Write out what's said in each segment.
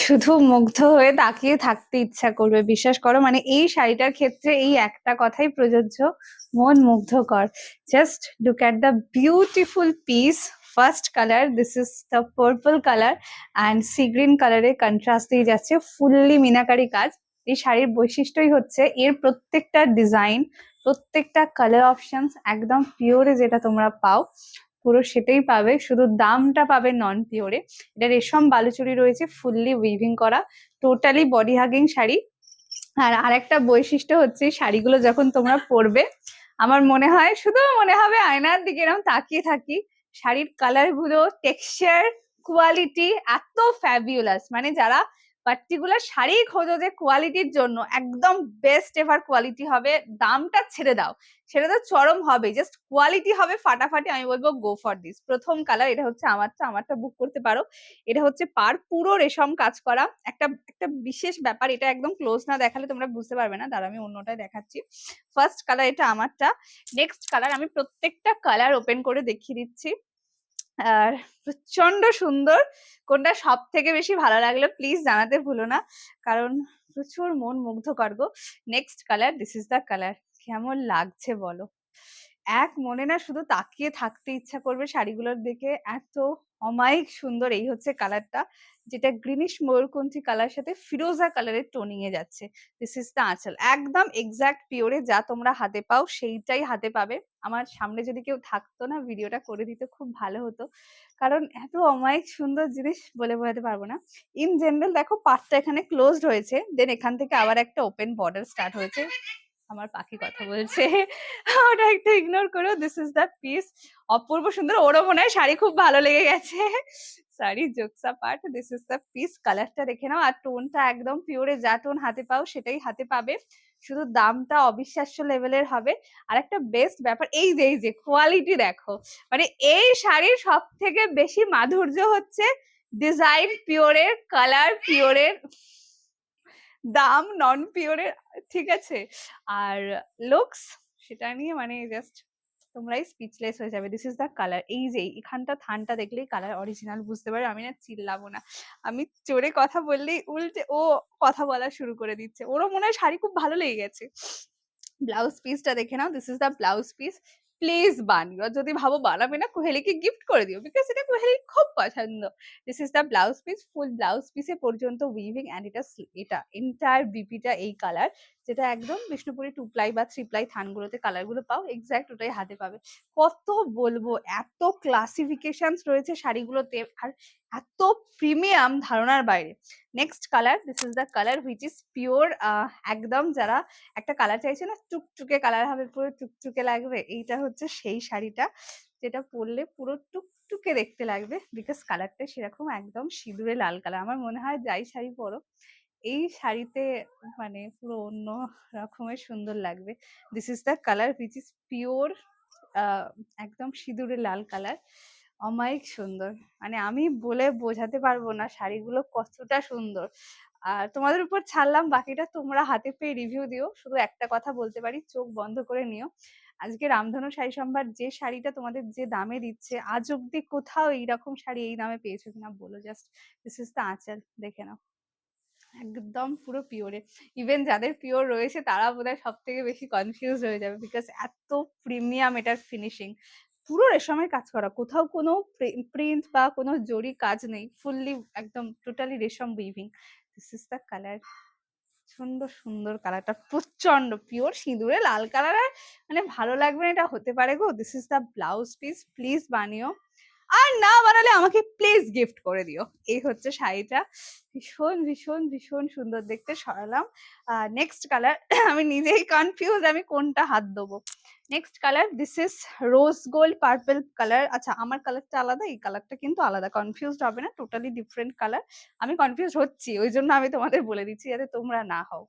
শুধু মুগ্ধ হয়ে তাকিয়ে থাকতে ইচ্ছা করবে, বিশ্বাস করো। মানে এই শাড়িটার ক্ষেত্রে এই একটা কথাই প্রযোজ্য, মন মুগ্ধকর। Just look at the beautiful piece. First colour, this is the purple colour and sea green কালারের কন্ট্রাস্ট দিয়ে যাচ্ছে, ফুললি মিনাকারি কাজ। এই শাড়ির বৈশিষ্ট্যই হচ্ছে এর প্রত্যেকটা ডিজাইন, প্রত্যেকটা কালার অপশনস একদম পিওরে যেটা তোমরা পাও পুরো সেটাই পাবে, শুধু দামটা পাবে নন পিওরে। এটা রেশম বালুচুরি রয়েছে, ফুললি উইভিং করা, টোটালি বডি হাগিং শাড়ি। আর আরেকটা বৈশিষ্ট্য হচ্ছে শাড়িগুলো যখন তোমরা পরবে, আমার মনে হয় শুধু মনে হবে আয়নার দিকে এরকম তাকিয়ে থাকি। শাড়ির কালার গুলো, টেক্সচার, কোয়ালিটি এত ফ্যাবিউলাস। মানে যারা পার্টিকুলার শাড়ি খোঁজো যে কোয়ালিটির জন্য, একদম বেস্ট এভার কোয়ালিটি হবে। দামটা ছেড়ে দাও, সেটা তো চরম হবে, জাস্ট কোয়ালিটি হবে ফাটাফাটি। আমি বলবো গো ফর দিস। প্রথম কালার, এটা হচ্ছে আমারটা বুক করতে পারো। এটা হচ্ছে পার পুরো রেশম কাজ করা, একটা একটা বিশেষ ব্যাপার। এটা একদম ক্লোজ না দেখালে তোমরা বুঝতে পারবে না, দাঁড়া আমি অন্যটাই দেখাচ্ছি। ফার্স্ট কালার এটা আমারটা। নেক্সট কালার আমি প্রত্যেকটা কালার ওপেন করে দেখিয়ে দিচ্ছি। আর প্রচন্ড সুন্দর। কোনটা সব থেকে বেশি ভালো লাগলো প্লিজ জানাতে ভুলো না, কারণ প্রচুর মন মুগ্ধ করবো। Next colour, this is the colour. কেমন লাগছে বলো? এক মনে না শুধু তাকিয়ে থাকতে ইচ্ছা করবে শাড়িগুলোর দিকে, এত অমায়িক সুন্দর। এই হচ্ছে কালারটা, যেটা গ্রিনিশ ময়ূরকণ্ঠী কালার সাথে ফিরোজা কালারের টোনিং এ যাচ্ছে। দিস ইজ দ্য আঁচল, একদম এক্সাক্ট পিওরে যা তোমরা হাতে পাও সেইটাই হাতে পাবে। আমার সামনে যদি কেউ থাকতো না, ভিডিওটা করে দিতে খুব ভালো হতো, কারণ এত অমায়িক সুন্দর জিনিস বলে বোঝাতে পারবো না। ইন জেনারেল দেখো পার্টটা এখানে ক্লোজড হয়েছে, দেন এখান থেকে আবার একটা ওপেন বর্ডার স্টার্ট হয়েছে। আমার পাখি কথা বলছে, ওটা একটু ইগনোর করো। দিস ইজ দ্য পিস, অপূর্ব সুন্দর। ওরও মনে হয় শাড়ি খুব ভালো লেগে গেছে। Sorry, jokes part. This is the piece, কালারটা দেখে নাও। আর টোনটা একদম পিওরে, যা টোন হাতে পাও সেটাই হাতে পাবে, শুধু দামটা অবিশ্বাস্য লেভেলের হবে। আর একটা বেস্ট ব্যাপার, এই যে কোয়ালিটি দেখো। মানে এই শাড়ির সব থেকে বেশি মাধুর্য হচ্ছে ডিজাইন পিওরের, কালার পিওরের, দাম নন পিওরের, ঠিক আছে। আর লুকস, সেটা নিয়ে মানে জাস্ট তোমরাই স্পিচলেস হয়ে যাবে। This is the colour. এই যে এখানটা থানটা দেখলেই কালার অরিজিনাল বুঝতে পারো। আমি না চিল্লাবো না, আমি জোরে কথা বললেই উল্টে ও কথা বলা শুরু করে দিচ্ছে। ওরও মনে হয় শাড়ি খুব ভালো লেগে গেছে। ব্লাউজ পিসটা দেখে নাও, this is the blouse piece. Please বানিও, আর যদি ভাবো বানাবে না, কোহেলিকে গিফট করে দিও, বিকজ এটা কোহেলির খুব পছন্দ। This is the blouse piece, full blouse পিসে পর্যন্ত উইভিং, এন্ড এটা এন্টায়ার বিপিটা এই কালার, যেটা একদম বিষ্ণুপুরি 2 প্লাই বা 3 প্লাই থানগুলোতে কালার গুলো পাও, এক্সাক্ট ওটাই হাতে পাবে। কত বলবো, এত ক্লাসিফিকেশনস রয়েছে শাড়িগুলোতে, আর এত প্রিমিয়াম ধারণার বাইরে। Next colour, this is the colour which is pure. একদম যারা একটা কালার চাইছে না, টুকটুকে কালার হবে, পুরো টুকটুকে লাগবে, এইটা হচ্ছে সেই শাড়িটা, যেটা পরলে পুরো টুকটুকে দেখতে লাগবে, বিকজ কালারটা সেরকম একদম সিঁদুরে লাল কালার। আমার মনে হয় যাই শাড়ি পরো এই শাড়িতে মানে পুরো অন্য রকমের সুন্দর লাগবে। This is the colour which is pure, একদম সিঁদুরে লাল কালার, অমায়িক সুন্দর। মানে আমি বলে বোঝাতে পারবো না শাড়িগুলো কতটা সুন্দর। আর তোমাদের উপর ছাড়লাম, বাকিটা তোমরা হাতে পেয়ে রিভিউ দিও। শুধু একটা কথা বলতে পারি, চোখ বন্ধ করে নিও। আজকে রামধনু শাড়ি সম্ভার যে শাড়িটা তোমাদের যে দামে দিচ্ছে, আজ অব্দি কোথাও এইরকম শাড়ি এই দামে পেয়েছো কিনা বলো জাস্ট। দিস ইজ দ্য আঁচল, দেখে নাও, একদম পুরো পিওরে। ইভেন যাদের পিওর রয়েছে তারা বোধহয় সব থেকে বেশি কনফিউজ হয়ে যাবে, বিকজ এত প্রিমিয়াম এটার ফিনিশিং। পুরো রেশমের কাজ করা, কোথাও কোনো প্রিন্ট বা কোনো জরি কাজ নেই, ফুললি একদম টোটালি রেশম weaving. This is the colour, সুন্দর সুন্দর কালারটা, প্রচন্ড পিওর সিঁদুরে লাল কালার। মানে ভালো লাগবে না এটা হতে পারে গো। This is the blouse piece, please বানিও, আর না বানালে আমাকে প্লিজ গিফট করে দিও। এই হচ্ছে শাড়িটা, ভীষণ ভীষণ ভীষণ সুন্দর দেখতে। সরালাম। নেক্সট কালার, আমি নিজেই কনফিউজ আমি কোনটা হাত দেবো। Next colour, this is rose gold purple colour. আচ্ছা, আমার কালারটা আলাদা, এই কালারটা কিন্তু আলাদা, কনফিউজড হবে না, টোটালি ডিফারেন্ট কালার। আমি কনফিউজ হচ্ছি, ওই জন্য আমি তোমাদের বলে দিচ্ছি যাতে তোমরা না হও।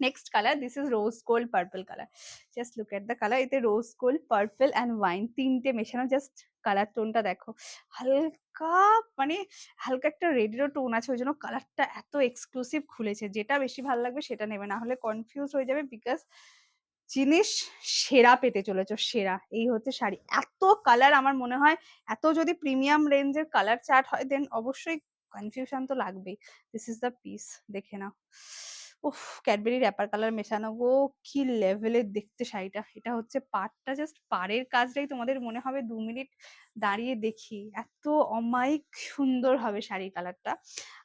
Next colour, this is rose gold purple colour. Just look at the colour, এতে rose gold, purple and wine তিনটে মেশানো। জাস্ট কালার টোনটা দেখো, হালকা মানে হালকা একটা রেডেরও টোন আছে, ওই জন্য কালারটা এত এক্সক্লুসিভ খুলেছে। যেটা বেশি ভালো লাগবে সেটা নেবে, না হলে কনফিউজ হয়ে যাবে, বিকজ জিনিস সেরা পেতে চলেছ, সেরা। এই হচ্ছে শাড়ি, এত কালার। আমার মনে হয় এত যদি প্রিমিয়াম রেঞ্জের কালার চার্ট হয়, দেন অবশ্যই কনফিউশন তো লাগবেই। দিস ইজ দ্য পিস, দেখে নাও। উফ, ক্যাডবেরি র্যাপার কালার মেশানো গো, কি লেভেলের দেখতে শাড়িটা। এটা হচ্ছে পাড়টা, জাস্ট পাড়ের কাজটাই তোমাদের মনে হবে 2 মিনিট দাঁড়িয়ে দেখি, এত অমায়িক সুন্দর হবে শাড়ির কালারটা।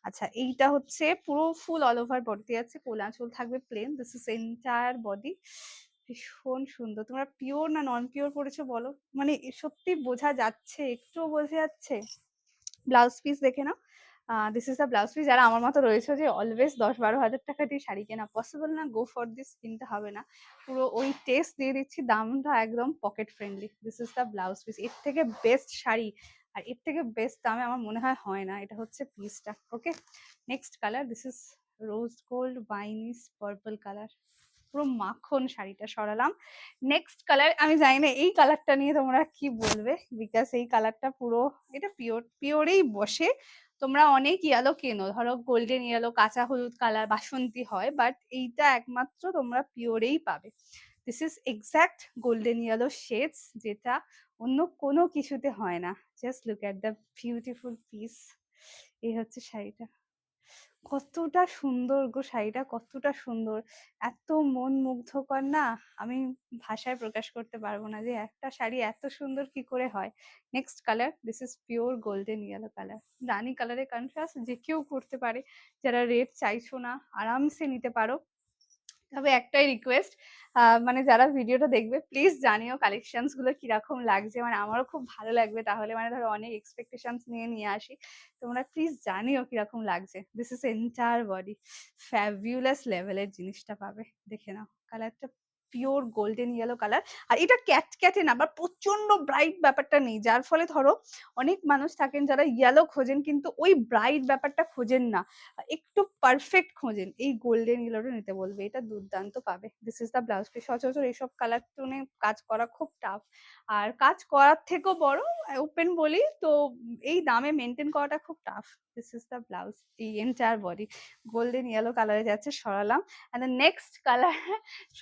আচ্ছা, এইটা হচ্ছে পুরো ফুল অল ওভার বডিতে আছে, কোলা আঁচল থাকবে plain. This is entire body, ভীষণ সুন্দর। তোমরা পিওর না নন পিওর পরেছো বলো, মানে সত্যি বোঝা যাচ্ছে, একটুও বোঝা যাচ্ছে। ব্লাউজ পিস দেখে নাও, this is the blouse piece. যারা আমার মতো রয়েছে যে অলওয়েজ 10-12 হাজার টাকা দিয়ে শাড়ি কেনা পসিবল না, গো ফর দিস, কিনতে হবে না। পুরো ওই টেস্ট দিয়ে দিচ্ছি, দামটা একদম pocket friendly. This is the blouse piece. এর থেকে বেস্ট শাড়ি আর এর থেকে বেস্ট দামে আমার মনে হয় না। এটা হচ্ছে পিসটা। Okay, next colour, this is rose gold winish purple colour, পুরো মাখন শাড়িটা সরালাম। নেক্সট কালার, আমি জানি না এই কালারটা নিয়ে তোমরা কি বলবে, বিকজ এই কালারটা পুরো, এটা পিওরেই বসে। তোমরা অনেক ইয়েলো কেনো, ধরো গোল্ডেন ইয়েলো, কাঁচা হলুদ কালার, বাসন্তী হয়, বাট এইটা একমাত্র তোমরা পিওরেই পাবে। This is exact golden yellow shades, যেটা অন্য কোনো কিছুতে হয় না। Just look at the beautiful piece. এই হচ্ছে শাড়িটা, কতটা সুন্দর গো শাড়িটা, কতটা সুন্দর, এত মন মুগ্ধকর না, আমি ভাষায় প্রকাশ করতে পারবো না যে একটা শাড়ি এত সুন্দর কি করে হয়। Next colour, this is pure golden yellow colour, রানী কালারের কন্ট্রাস্ট, যে কেউ করতে পারে। যারা রেড চাইছো না, আরামসে নিতে পারো। তবে একটাই রিকোয়েস্ট, মানে যারা ভিডিওটা দেখবে প্লিজ জানিও কালেকশনস গুলো কিরকম লাগছে, মানে আমারও খুব ভালো লাগবে তাহলে, মানে ধরো অনেক এক্সপেকটেশনস নিয়ে আসি, তোমরা প্লিজ জানিও কিরকম লাগছে। This is entire body, fabulous লেভেলের জিনিসটা পাবে। দেখে নাও কালারটা, পিওর গোল্ডেন ইয়েলো কালার। আর এটা ক্যাটে না, বা প্রচন্ড ব্রাইট ব্যাপারটা নেই, যার ফলে ধরো অনেক মানুষ থাকেন যারা ইয়েলো খোঁজেন কিন্তু ওই ব্রাইট ব্যাপারটা খোঁজেন না, একটু পারফেক্ট খোঁজেন, এই গোল্ডেন ইয়েলোটা নিতে বলবে, এটা দুর্দান্ত পাবে। This is the blouse piece. সচরাচর এইসব কালার টোনে কাজ করা খুব টাফ, আর কাজ করার থেকেও বড় ওপেন বলি তো, এই দামে মেনটেন করাটা খুব tough. This is the blouse, এই এন্টায়ার বডি গোল্ডেন ইয়েলো কালারে যাচ্ছে, সরালাম। এন্ড দ্য নেক্সট কালার,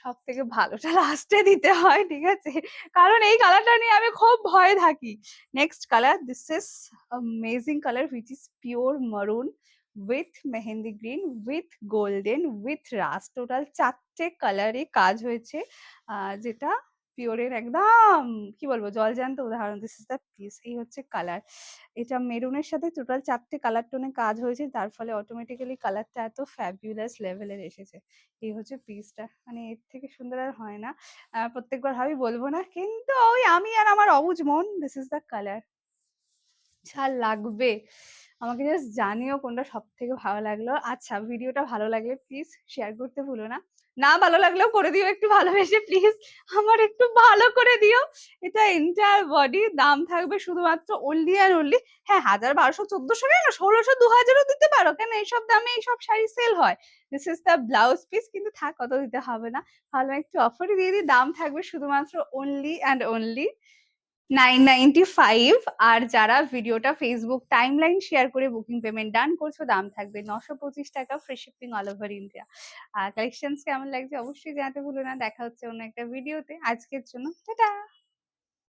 সব থেকে ভালোটা লাস্টে দিতে হয়, ঠিক আছে, কারণ এই কালারটা নিয়ে আমি খুব ভয়ে থাকি। Next colour, this is amazing colour, which is pure maroon with mehendi green with golden with rust, total 4টে কালারে কাজ হয়েছে, যেটা পিওরের একদম কি বলবো জলজান্ত উদাহরণ। দিস ইজ দ্য পিস, এই হচ্ছে কালার। এটা মেরুনের সাথে টোটাল 4টে কালার টোনে কাজ হয়েছে, তার ফলে অটোমেটিক্যালি কালারটা এত ফ্যাবিউলাস লেভেলের এসেছে। এই হচ্ছে পিসটা, মানে এর থেকে সুন্দর আর হয় না। প্রত্যেকবার ভাবি বলবো না, কিন্তু ওই আমি আর আমার অবুঝ মন। দিস ইজ দ্য কালার, যা লাগবে আমাকে জাস্ট জানিও কোনটা সব থেকে ভালো লাগলো। আচ্ছা, ভিডিওটা ভালো লাগলে প্লিজ শেয়ার করতে ভুলো না, না ভালো লাগলেও করে দিও একটু ভালোবেসে, প্লিজ আমার একটু ভালো করে দিও। এটা এন্টায়ার বডি, দাম থাকবে শুধুমাত্র অনলি আর অনলি, হ্যাঁ 1000, 1200, 1400 কেন 1600, 2000ও দিতে পারো, কেন এইসব দামে এইসব শাড়ি সেল হয়। This is the blouse piece, কিন্তু থাক অত দিতে হবে না, ভালো একটু অফারই দিয়ে দিই। দাম থাকবে শুধুমাত্র অনলি অ্যান্ড অনলি 995। আর যারা ভিডিওটা ফেসবুক টাইমলাইন শেয়ার করে বুকিং পেমেন্ট ডান করছো, দাম থাকবে 925 টাকা, free shipping all over India. আর কালেকশনস কেমন লাগছে অবশ্যই জানাতে ভুলো না। দেখা হচ্ছে অন্য একটা ভিডিওতে, আজকের জন্য টাটা।